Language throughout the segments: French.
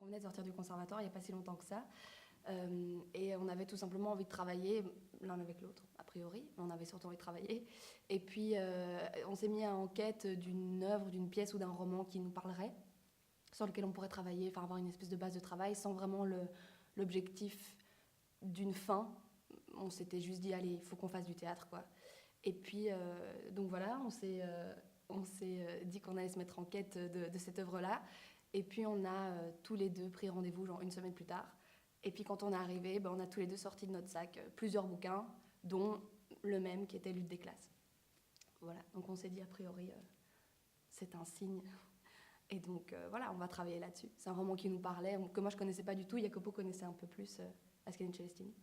On venait de sortir du conservatoire il n'y a pas si longtemps que ça. Et on avait tout simplement envie de travailler l'un avec l'autre, a priori. On avait surtout envie de travailler. Et puis, on s'est mis en quête d'une œuvre, d'une pièce ou d'un roman qui nous parlerait, sur lequel on pourrait travailler, enfin avoir une espèce de base de travail, sans vraiment l'objectif d'une fin. On s'était juste dit, allez, il faut qu'on fasse du théâtre, quoi. Et puis, donc voilà, on s'est dit qu'on allait se mettre en quête de cette œuvre-là. Et puis, on a tous les deux pris rendez-vous, genre une semaine plus tard. Et puis, quand on est arrivé, on a tous les deux sorti de notre sac plusieurs bouquins, dont le même qui était Lutte des classes. Voilà, donc on s'est dit, a priori, c'est un signe. Et donc, voilà, on va travailler là-dessus. C'est un roman qui nous parlait, que moi je connaissais pas du tout. Jacopo connaissait un peu plus Ascanio Celestini.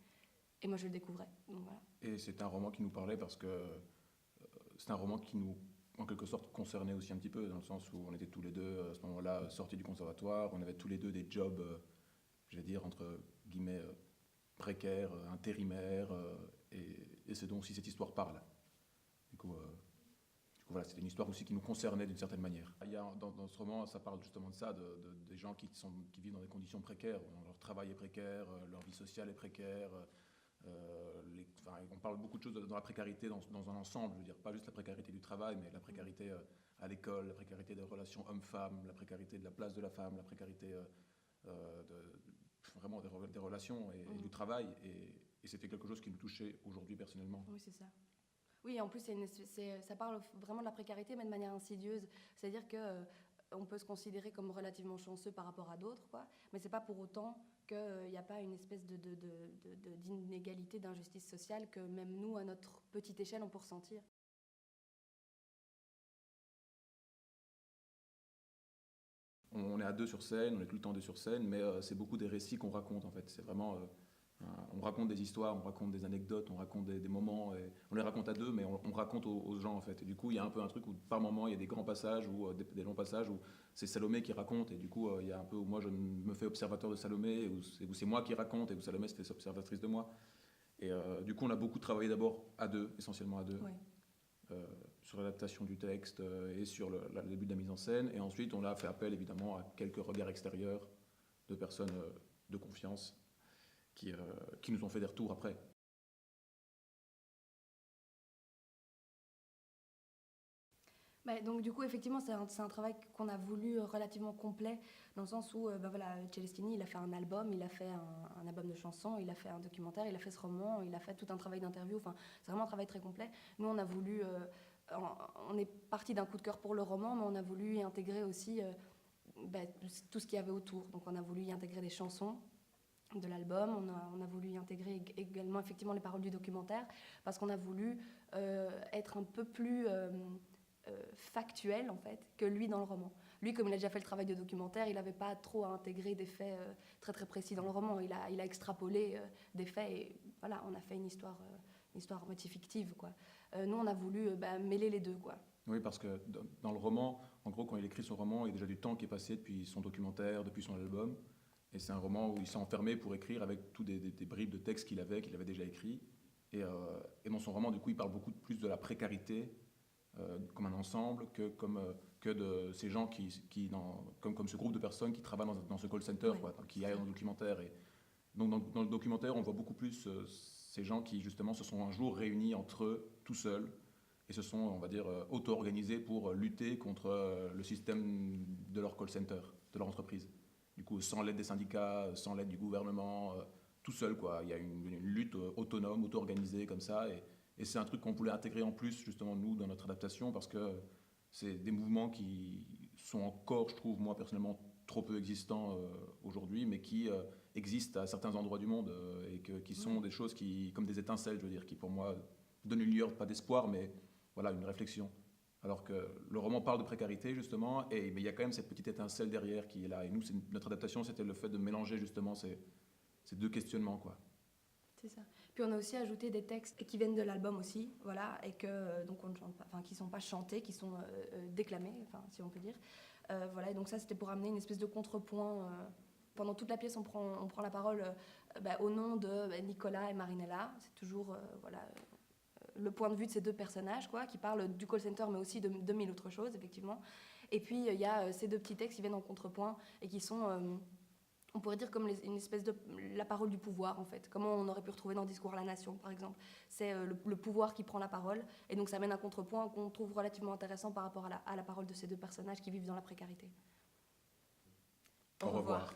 Et moi, je le découvrais. Donc, voilà. Et c'est un roman qui nous parlait parce que c'est un roman qui nous, en quelque sorte, concernait aussi un petit peu, dans le sens où on était tous les deux, à ce moment-là, sortis du conservatoire. On avait tous les deux des jobs, je vais dire, entre guillemets, précaires, intérimaires, et c'est dont aussi cette histoire parle. Du coup, voilà, c'était une histoire aussi qui nous concernait d'une certaine manière. Il y a, dans ce roman, ça parle justement de ça, des gens qui vivent dans des conditions précaires, où leur travail est précaire, leur vie sociale est précaire. On parle beaucoup de choses dans la précarité dans un ensemble, je veux dire, pas juste la précarité du travail, mais la précarité à l'école, la précarité des relations hommes-femmes, la précarité de la place de la femme, la précarité vraiment des relations et du travail. Et c'était quelque chose qui nous touchait aujourd'hui personnellement. Oui, c'est ça. Oui, en plus, ça parle vraiment de la précarité, mais de manière insidieuse. C'est-à-dire que on peut se considérer comme relativement chanceux par rapport à d'autres, quoi. Mais c'est pas pour autant qu'il n'y a pas une espèce d'inégalité, d'injustice sociale que même nous, à notre petite échelle, on peut ressentir. On est à deux sur scène, on est tout le temps deux sur scène, mais c'est beaucoup des récits qu'on raconte en fait. C'est vraiment, on raconte des histoires, on raconte des anecdotes, on raconte des moments, et on les raconte à deux, mais on raconte aux gens en fait. Et du coup, il y a un peu un truc où par moment, il y a des grands passages ou des longs passages où c'est Salomé qui raconte, et du coup, il y a un peu où moi je me fais observateur de Salomé, où c'est moi qui raconte, et où Salomé se fait observatrice de moi. Et du coup, on a beaucoup travaillé d'abord à deux, essentiellement à deux. Oui. Sur l'adaptation du texte et sur le début de la mise en scène. Et ensuite, on a fait appel évidemment à quelques regards extérieurs de personnes de confiance qui nous ont fait des retours après. Donc du coup, effectivement, c'est un travail qu'on a voulu relativement complet, dans le sens où voilà, Celestini, il a fait un album, il a fait un album de chansons, il a fait un documentaire, il a fait ce roman, il a fait tout un travail d'interview, enfin, c'est vraiment un travail très complet. Nous, on a voulu, on est parti d'un coup de cœur pour le roman, mais on a voulu y intégrer aussi tout ce qu'il y avait autour. Donc on a voulu y intégrer des chansons de l'album, on a voulu y intégrer également effectivement les paroles du documentaire, parce qu'on a voulu être un peu plus factuel en fait que lui dans le roman. Lui, comme il a déjà fait le travail de documentaire, il n'avait pas trop à intégrer des faits très très précis dans le roman. Il a extrapolé des faits et voilà, on a fait une histoire à moitié fictive, quoi. Nous, on a voulu mêler les deux, quoi. Oui, parce que dans le roman, en gros, quand il écrit son roman, il y a déjà du temps qui est passé depuis son documentaire, depuis son album. Et c'est un roman où il s'est enfermé pour écrire avec tous des bribes de textes qu'il avait déjà écrits. Et dans son roman, du coup, il parle beaucoup plus de la précarité comme un ensemble que de ces gens comme ce groupe de personnes qui travaillent dans ce call center, Oui, quoi, qui aillent dans le documentaire. Et donc dans le documentaire, on voit beaucoup plus ces gens qui justement se sont un jour réunis entre eux, tout seuls, et se sont, on va dire, auto-organisés pour lutter contre le système de leur call center, de leur entreprise. Du coup, sans l'aide des syndicats, sans l'aide du gouvernement, tout seul, quoi. Il y a une lutte autonome, auto-organisée comme ça, et c'est un truc qu'on voulait intégrer en plus, justement, nous, dans notre adaptation, parce que c'est des mouvements qui sont encore, je trouve, moi, personnellement, trop peu existants aujourd'hui, mais qui existent à certains endroits du monde, et qui sont des choses comme des étincelles, je veux dire, qui, pour moi, donnent une lueur, pas d'espoir, mais voilà, une réflexion. Alors que le roman parle de précarité, justement, mais il y a quand même cette petite étincelle derrière qui est là. Et nous, notre adaptation, c'était le fait de mélanger, justement, ces deux questionnements, quoi. C'est ça. Puis on a aussi ajouté des textes qui viennent de l'album aussi, voilà, et que donc on ne chante pas, enfin qui sont pas chantés, qui sont déclamés, enfin si on peut dire. Voilà, et donc ça c'était pour amener une espèce de contrepoint. Pendant toute la pièce, on prend la parole au nom de Nicolas et Marinella. C'est toujours voilà le point de vue de ces deux personnages, quoi, qui parlent du call center, mais aussi de mille autres choses, effectivement. Et puis il y a ces deux petits textes qui viennent en contrepoint et qui sont On pourrait dire comme une espèce de la parole du pouvoir, en fait. Comment on aurait pu retrouver dans Discours à la Nation, par exemple. C'est le pouvoir qui prend la parole, et donc ça mène un contrepoint qu'on trouve relativement intéressant par rapport à la parole de ces deux personnages qui vivent dans la précarité. Au revoir.